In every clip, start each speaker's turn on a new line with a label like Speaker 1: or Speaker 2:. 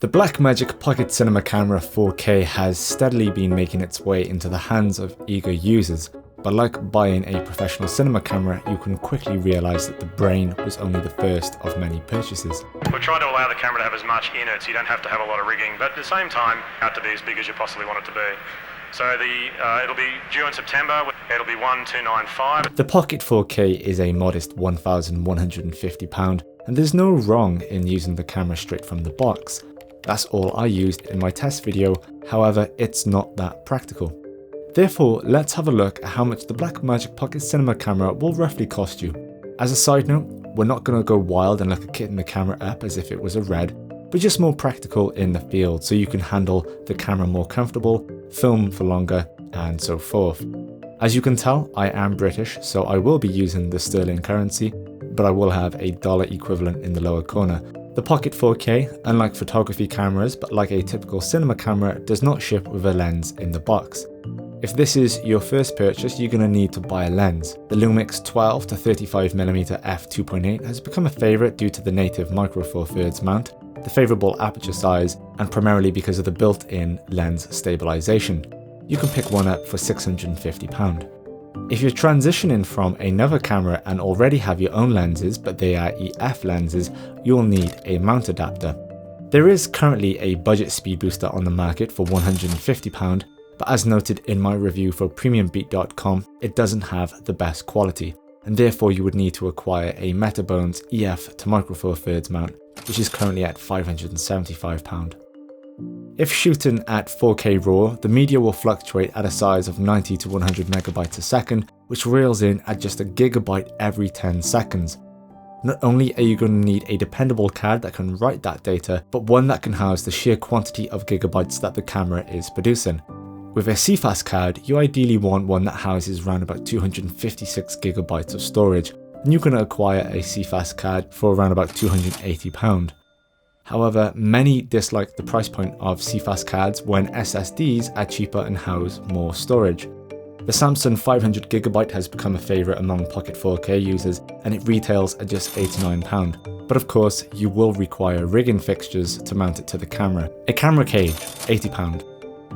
Speaker 1: The Blackmagic Pocket Cinema Camera 4K has steadily been making its way into the hands of eager users, but like buying a professional cinema camera, you can quickly realise that the brain was only the first of many purchases.
Speaker 2: We're trying to allow the camera to have as much in it so you don't have to have a lot of rigging, but at the same time, out to be as big as you possibly want it to be. So it'll be due in September, it'll be 1295.
Speaker 1: The Pocket 4K is a modest £1,150, and there's no wrong in using the camera straight from the box. That's all I used in my test video, however it's not that practical. Therefore, let's have a look at how much the Blackmagic Pocket Cinema Camera will roughly cost you. As a side note, we're not going to go wild and look at kitting the camera up as if it was a Red, but just more practical in the field so you can handle the camera more comfortable, film for longer, and so forth. As you can tell, I am British, so I will be using the sterling currency, but I will have a dollar equivalent in the lower corner. The Pocket 4K, unlike photography cameras but like a typical cinema camera, does not ship with a lens in the box. If this is your first purchase, you're going to need to buy a lens. The Lumix 12 to 35mm f2.8 has become a favourite due to the native micro four thirds mount, the favourable aperture size, and primarily because of the built-in lens stabilisation. You can pick one up for £650. If you're transitioning from another camera and already have your own lenses, but they are EF lenses, you'll need a mount adapter. There is currently a budget speed booster on the market for £150, but as noted in my review for premiumbeat.com, it doesn't have the best quality, and therefore you would need to acquire a Metabones EF to micro four thirds mount, which is currently at £575. If shooting at 4K RAW, the media will fluctuate at a size of 90 to 100 megabytes a second, which reels in at just a gigabyte every 10 seconds. Not only are you going to need a dependable card that can write that data, but one that can house the sheer quantity of gigabytes that the camera is producing. With a CFast card, you ideally want one that houses around about 256 gigabytes of storage, and you can acquire a CFast card for around about £280. However, many dislike the price point of CFast cards when SSDs are cheaper and house more storage. The Samsung 500GB has become a favourite among Pocket 4K users, and it retails at just £89. But of course, you will require rigging fixtures to mount it to the camera. A camera cage, £80.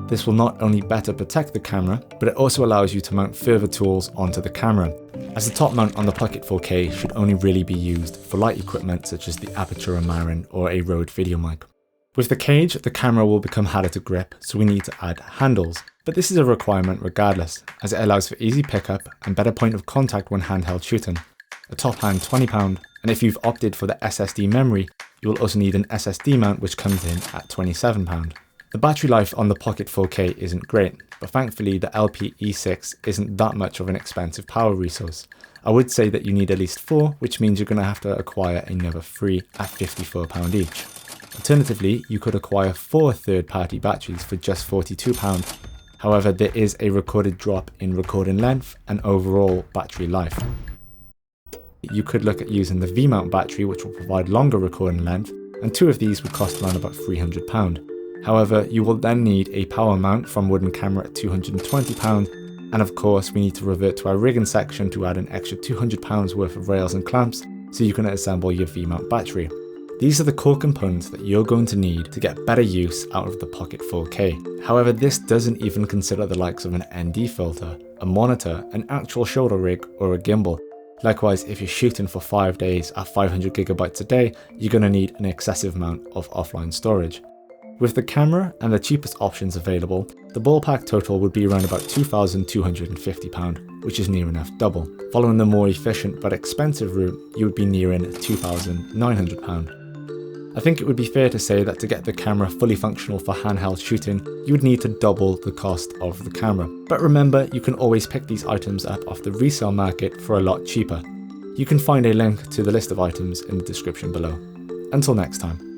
Speaker 1: This will not only better protect the camera, but it also allows you to mount further tools onto the camera, as the top mount on the Pocket 4K should only really be used for light equipment such as the Apertura Marin or a Rode video mic. With the cage, the camera will become harder to grip, so we need to add handles, but this is a requirement regardless, as it allows for easy pickup and better point of contact when handheld shooting. A top hand £20, and if you've opted for the SSD memory, you will also need an SSD mount which comes in at £27. The battery life on the Pocket 4K isn't great, but thankfully the LPE6 isn't that much of an expensive power resource. I would say that you need at least 4, which means you're going to have to acquire another 3 at £54 each. Alternatively, you could acquire 4 third-party batteries for just £42. However, there is a recorded drop in recording length and overall battery life. You could look at using the VMount battery, which will provide longer recording length, and 2 of these would cost around about £300. However, you will then need a power mount from Wooden Camera at £220, and of course we need to revert to our rigging section to add an extra £200 worth of rails and clamps so you can assemble your V-mount battery. These are the core components that you're going to need to get better use out of the Pocket 4K. However, this doesn't even consider the likes of an ND filter, a monitor, an actual shoulder rig, or a gimbal. Likewise, if you're shooting for 5 days at 500GB a day, you're going to need an excessive amount of offline storage. With the camera and the cheapest options available, the ballpark total would be around about £2,250, which is near enough double. Following the more efficient but expensive route, you would be nearing £2,900. I think it would be fair to say that to get the camera fully functional for handheld shooting, you would need to double the cost of the camera. But remember, you can always pick these items up off the resale market for a lot cheaper. You can find a link to the list of items in the description below. Until next time.